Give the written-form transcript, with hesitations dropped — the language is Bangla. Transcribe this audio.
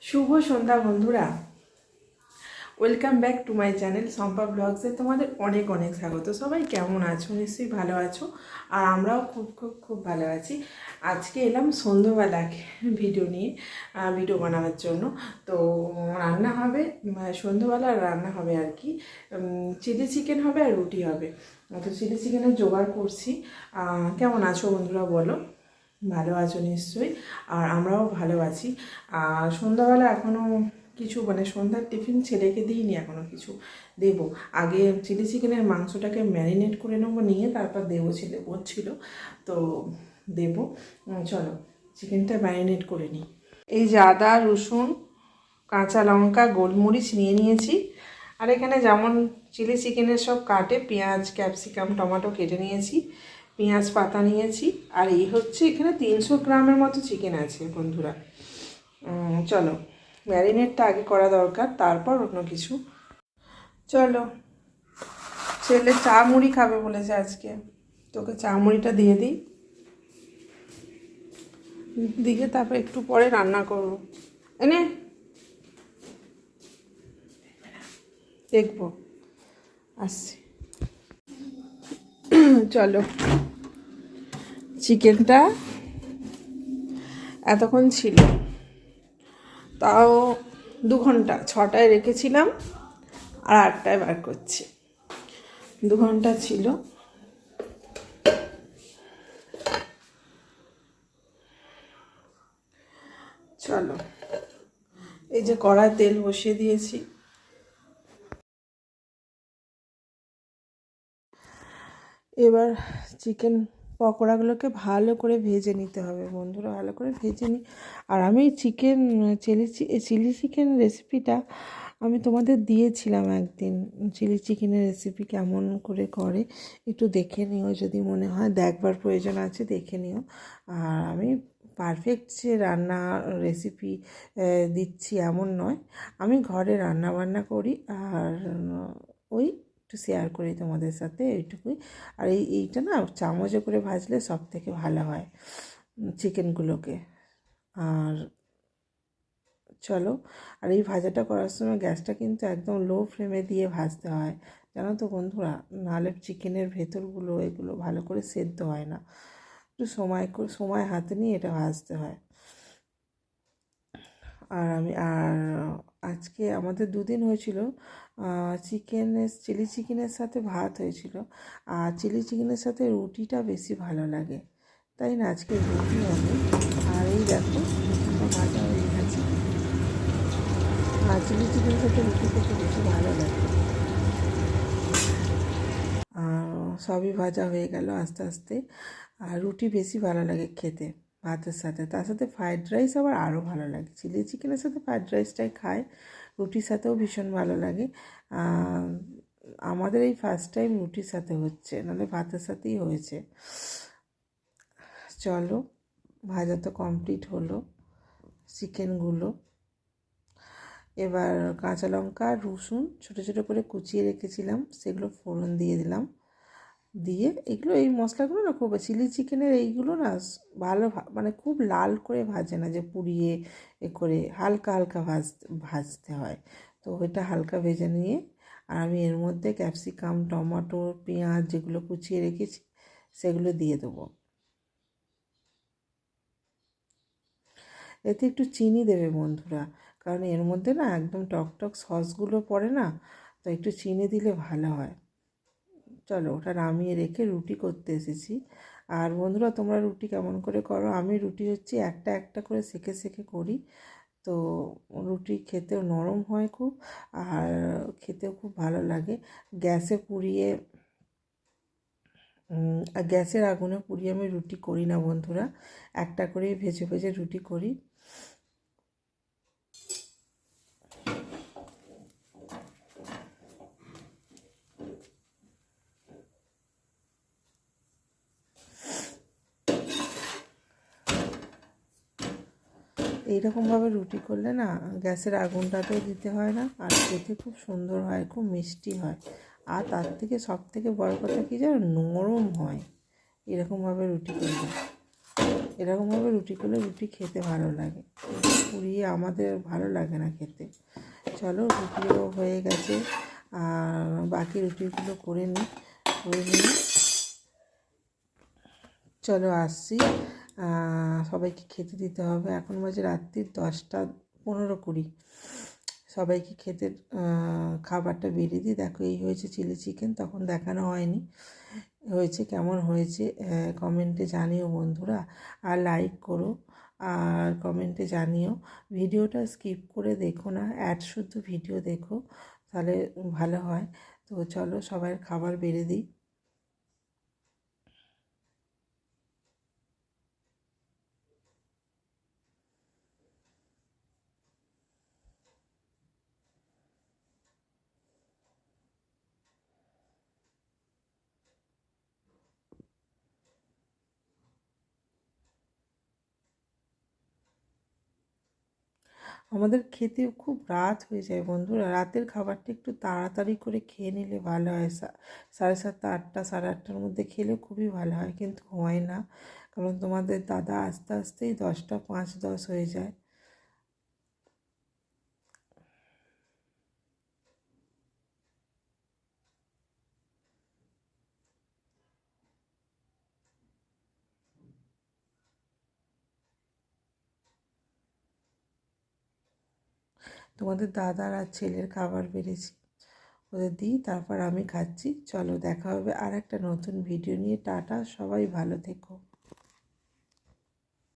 শুভ সন্ধ্যা বন্ধুরা, welcome back to my channel Shampa ব্লগসে তোমাদের অনেক অনেক স্বাগত। সবাই কেমন আছো? নিশ্চয়ই ভালো আছো, আর আমরাও খুব খুব খুব ভালো আছি। আজকে এলাম সন্ধ্যাবেলা ভিডিও নিয়ে, ভিডিও বানানোর জন্য। তো রান্না হবে, সন্ধ্যাবেলা রান্না হবে আর কি, চিলি চিকেন হবে আর রুটি হবে। তো চিলি চিকেনের জোগাড় করছি। কেমন আছো বন্ধুরা বলো? ভালো আছো নিশ্চয়ই, আর আমরাও ভালো আছি। আর সন্ধ্যাবেলা এখনও কিছু সন্ধ্যার টিফিন ছেলেকে দিইনি, এখনও কিছু দেবো। আগে চিলি চিকেনের মাংসটাকে ম্যারিনেট করে নেবো, নিয়ে তারপর দেবো। ছেলে বলছিল তো দেবো। চলো চিকেনটা ম্যারিনেট করে নিই। এই যে আদা, রসুন, কাঁচা লঙ্কা, গোলমরিচ নিয়ে নিয়েছি। আর এখানে যেমন চিলি চিকেনের সব কাটে, পেঁয়াজ, ক্যাপসিকাম, টমেটো কেটে নিয়েছি, পেঁয়াজ পাতা নিয়েছি। আর এই হচ্ছে এখানে 300 গ্রামের মতো চিকেন আছে বন্ধুরা। চলো ম্যারিনেটটা আগে করা দরকার, তারপর অন্য কিছু। চলো, ছেলে চা মুড়ি খাবে বলেছে আজকে, তোকে চা মুড়িটা দিয়ে দিই, দিকে তারপর একটু পরে রান্না করবো। এনে দেখবো, আসছি। চলো, চিকেনটা এতক্ষণ ছিল, তাও 2 ঘন্টা, 6টায় রেখেছিলাম আর 8টায় বার করছি। 2 ঘন্টা ছিল। চলো, এই যে কড়ায় তেল বসিয়ে দিয়েছি। এবার চিকেন পকোড়াগুলোকে ভালো করে ভেজে নিতে হবে বন্ধুরা, ভালো করে ভেজে নিই। আর আমি চিকেন চিলি চিকেন রেসিপিটা আমি তোমাদের দিয়েছিলাম একদিন। চিলি চিকেনের রেসিপি কেমন করে করে একটু দেখে নিও, যদি মনে হয় দেখবার প্রয়োজন আছে দেখে নিও। আর আমি পারফেক্ট যে রান্না রেসিপি দিচ্ছি এমন নয়, আমি ঘরে রান্না বান্না করি, আর ওই একটু শেয়ার করি তোমাদের সাথে, এইটুকুই। আর এইটা না চামচে করে ভাজলে সব থেকে ভালো হয় চিকেনগুলোকে। আর চলো, আর এই ভাজাটা করার সময় গ্যাসটা কিন্তু একদম লো ফ্লেমে দিয়ে ভাজতে হয়, জানো তো বন্ধুরা, নাহলে চিকেনের ভেতরগুলো এগুলো ভালো করে সেদ্ধ হয় না। একটু সময় হাতে নিয়ে এটা ভাজতে হয়। আর আজকে আমাদের 2 দিন হয়েছিল, চিলি চিকেনের সাথে ভাত হয়েছিল, আর চিলি চিকেনের সাথে রুটিটা বেশি ভালো লাগে, তাই না? আজকে রুটি হবে। আর এই দেখো রুটিটা ভাজা হয়ে গেছে, আর চিলি চিকেনের সাথে রুটি খেতে বেশি ভালো লাগে। সবই ভাজা হয়ে গেল আস্তে আস্তে। আর রুটি বেশি ভালো লাগে খেতে ভাতের সাথে, তার সাথে ফ্রাইড রাইস আবার আরও ভালো লাগে। চিলি চিকেনের সাথে ফ্রাইড রাইসটাই খায়, রুটির সাথেও ভীষণ ভালো লাগে। আমাদের এই ফার্স্ট টাইম রুটির সাথে হচ্ছে, নাহলে ভাতের সাথেই হয়েছে। চলো, ভাজা তো কমপ্লিট হলো চিকেনগুলো। এবার কাঁচা লঙ্কা আর রসুন ছোটো ছোটো করে কুচিয়ে রেখেছিলাম, সেগুলো ফোড়ন দিয়ে দিলাম। দিয়ে এগুলো, এই মশলাগুলো না খুব, চিলি চিকেনের এইগুলো না ভালো খুব লাল করে ভাজে না, যে পুড়িয়ে করে হালকা হালকা ভাজতে হয়। তো ওইটা হালকা ভেজে নিয়ে, আর আমি এর মধ্যে ক্যাপসিকাম, টমেটো, পেঁয়াজ যেগুলো কুচিয়ে রেখেছি সেগুলো দিয়ে দেবো। এতে একটু চিনি দেবে বন্ধুরা, কারণ এর মধ্যে না একদম টক সসগুলো পড়ে না, তো একটু চিনি দিলে ভালো হয়। চলো, ওটা নামিয়ে রেখে রুটি করতে এসেছি। আর বন্ধুরা, তোমরা রুটি কেমন করে করো? আমি রুটি হচ্ছে একটা একটা করে সেঁকে সেঁকে করি, তো রুটি খেতেও নরম হয় খুব, আর খেতেও খুব ভালো লাগে। গ্যাসে পুড়িয়ে গ্যাসের আগুনে পুড়িয়ে আমি রুটি করি না বন্ধুরা, একটা করেই ভেজে ভেজে রুটি করি। এইরকমভাবে রুটি করলে না গ্যাসের আগুনটাতেও দিতে হয় না, আর খেতে খুব সুন্দর হয়, খুব মিষ্টি হয়। আর তার থেকে সব থেকে বড় কথা কী জানো, নরম হয় এরকমভাবে রুটি করলে। এরকমভাবে রুটি করলে রুটি খেতে ভালো লাগে, পুড়িয়ে আমাদের ভালো লাগে না খেতে। চলো রুটিও হয়ে গেছে, আর বাকি রুটিগুলো করে নিই। চলো আসছি, সবাইকে খেতে দিতে হবে। এখন বাজে রাত্রির 10:15-20। সবাইকে খেতে খাবারটা বেরিয়ে দিই। দেখো এই হয়েছে চিলি চিকেন, তখন দেখানো হয়নি, হয়েছে কেমন হয়েছে কমেন্টে জানিও বন্ধুরা, আর লাইক করো আর কমেন্টে জানিও। ভিডিওটা স্কিপ করে দেখো না, শুদ্ধ ভিডিও দেখো, তাহলে ভালো হয়। তো চলো সবার খাবার বেড়ে দিই। আমাদের খেতে খুব রাত হয়ে যায় বন্ধুরা, রাতের খাবারটা একটু তাড়াতাড়ি করে খেয়ে নিলে ভালো হয়। 7:30, 8টা, 8:30টার মধ্যে খেলে খুবই ভালো হয়, কিন্তু হয় না, কারণ তোমাদের দাদা আস্তে আস্তেই 10টা 5-10 হয়ে যায়। তোমাদের দাদার আর ছেলের খাবার বেড়েছি, ওদের দিই, তারপর আমি খাচ্ছি। চলো দেখা হবে আর একটা নতুন ভিডিও নিয়ে। টাটা, সবাই ভালো থেকো।